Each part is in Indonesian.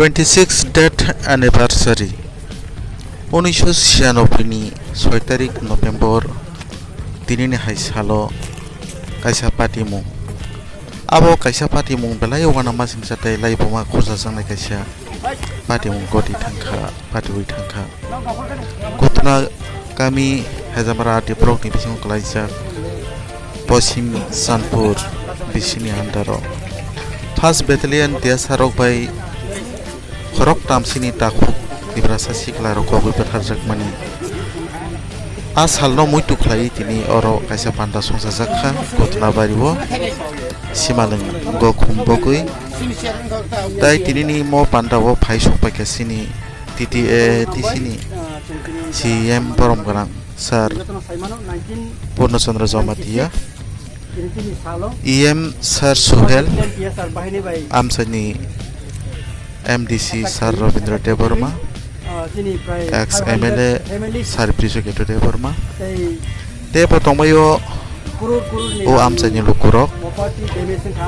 26 death anniversary 1996 नि 6 तारिख नभेम्बर दिनैनि हाइसाल कायसा पाटिमुं abo kaisa patimung belai wana masing satai lai boma khosa sangnai kaisa patimung goti thangkha patui thangkha gotna kami hajamara diprok ni bising kalaisa Posim Sanpur bisini andaro First Battalion Tiasarok bai khorok tamsini takuk dibrasa sikla rokwa bai berharjak mani asal no muitu khlai tini oro kaisa panda songsa jakha gotna baribo simaleng go khumbogui tai tinini mo pandawo phai sokpai kasini TTA tisini CM borom garang sir Purnachandra Jamatia EM sir Suhel amsani MDC sir Robindra Deborma ex MLA sir Prisoketo Deborma Debo tongmayo o amsani lukurok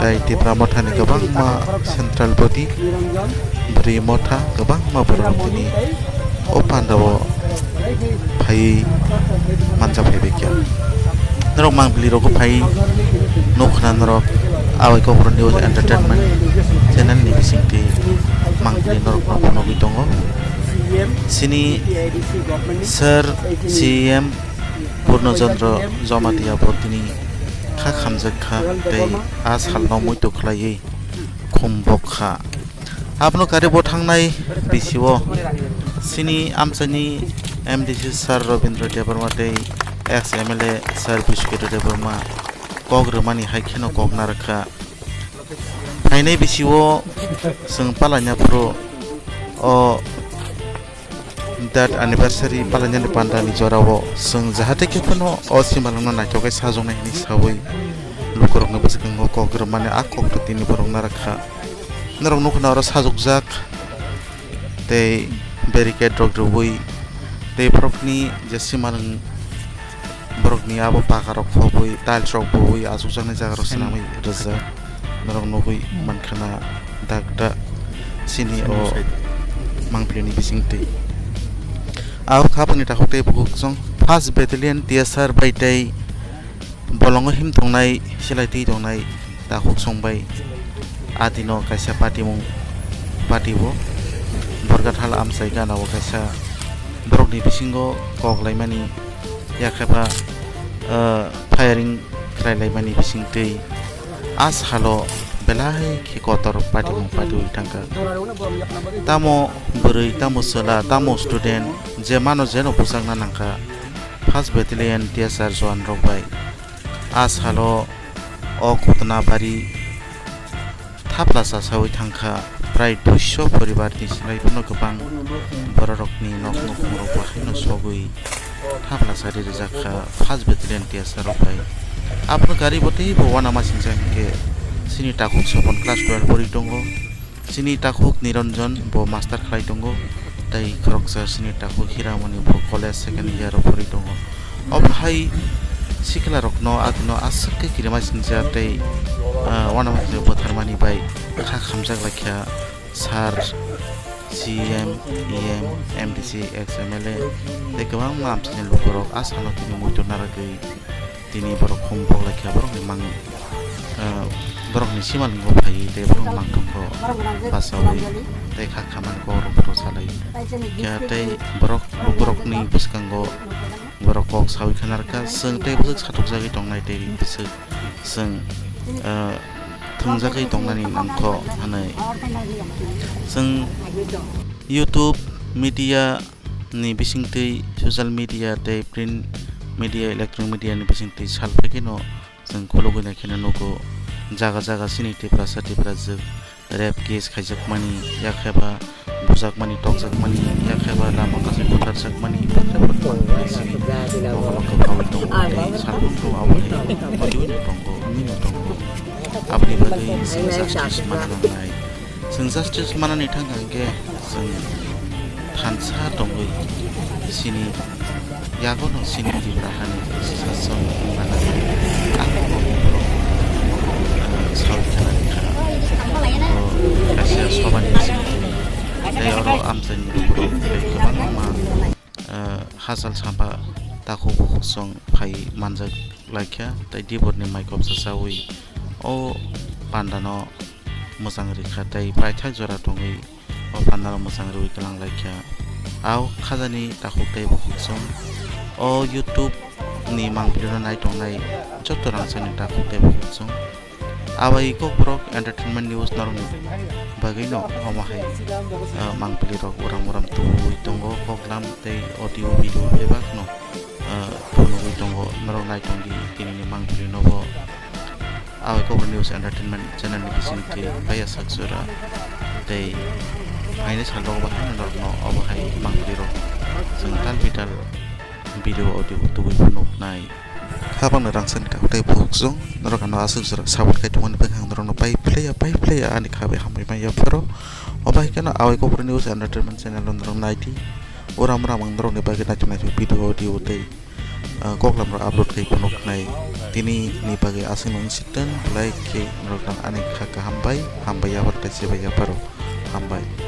dai di pramotha ni gobang ma central body bri motha gobang ma borok tini o pandawo phai mancha phai bekya norok mangbili rok phai nokhna norok awai ko news entertainment channel ni bisingti mangbili norok no bitongo sini sir CM Purnachandra Jamatia botini kha khamjakha tei asal no muitu khlai khumbokha apno karibo thangnai bisio sini amsani MDC sir Robindra Deborma tei ex MLA sir Prisoketo Deborma kogrmani haikheno koknarakha hainai bisio sing palanya pro o that anniversary palanya ni panda ni jorawo sing jahate ke kono osimalangna naitokai sajongnai ni sawai lukorokno basikango kogrmani akok to tini borokna rakha norok nukna oro sajokjak tei barricade rok rubui tei borokni je simalang borokni abo pakarok khobui tiles rok bui ajokjaknai jaga rok sinamai reja norok nugui mankhana dakda sini o mangplini bisingti au khapni takokte bukjong First Battalion TSR baitai bolongo him tongnai silaiti tongnai takok songbai adino kaisa patimung patibo borgathala amsai ganawo kaisa borokni bisingo koklaimani yakhaba firing krailaimani bisingtei as halo belai ki kotor patimung patui tangka tamo beri tamo sela tamo student je mano jeno pusangna nangka First Battalion TSR Joan rokbai as halo o khutna bari थाप्लासा सावै थांखा प्राय 200 परिवारनि सिलाइफोरनो गोबां बररकनि नख नखमरक बाखैनो सगै थाप्लासा रिजाखा First Battalion TSR रबाय आपनो गारि बतै बवाना मासिंजांके सिनि ताखुक सपन क्लास 12 परि दंगो सिनि ताखुक निरंजन ब मास्टर खलाइ दंगो ताइ खरकसा सिनि ताखुक हिरामनि ब कलेज सेकेन्ड इयार परि दंगो अबहाय सिखला रकनो आदनो आसके किरमा सिंजा ताइ wana masih botarmani bai kha khamjak lakha sar CM EM MDC XMLA de gobang mamsini lukorok asalo tini muitu naragei tini borok khumbok lakha borok ni mang borok ni simalinggo phai de borok mang tongko pasawi de kha khaman ko ro salai kya tei borok ni buskango borok kok sawi khanarka seng tei busuk satuk jagi tongnai tei busuk seng thungjakai tongnani nangkho hanai जों YouTube media ni bisingtei social media tei print media electronic media ni bisingtei salphakeno जों kologina khena nogo jaga jaga sini tipra satipra jog rape case khaijakmani yakheba bujakmani tokjakmani yakheba lama kase butarjakmani sini kolokko pawai dong salphakno awai audio tongo mino tongo abni bagai sing justice mananai sing justice manani thangangke sing thansa dongoi sini yago no sini dibrahani sasong mananai aku sawi kanani kha Asia sobani sini hasal sampa taku bukusong pai manjak laikya tai dibor ni maikop sasawi o pandano mosang rikha tai praithak jora tongi o pandano mosang rui kelang laikya au khajani taku tai bukusong o YouTube ni mang video nai tongnai chotorang sani taku tai bukusong awai ko brok entertainment news narung bagino omahai mang pelirok orang-orang tu itongo koklam tei audio video ebak no puno itongo narung nai tongdi kini mang pelino bo awai ko news entertainment channel ni bising ke baya saksura tei aine salong bahan narung no omahai mang pelirok sengtal vital video audio tu puno nai habang narangsan ka utai buksong narok ano asuk sura sabut kai tuman penghang narok no pai play ani khabe hamai mai ya pro obai kana awai ko news entertainment channel narok naiti ora mra mang narok ne bagi na chuna video audio tei koklam ro upload kai punok nai tini ni bagi asing nong sitan like ke narok ani kha ka hambai ya warta se ya pro hambai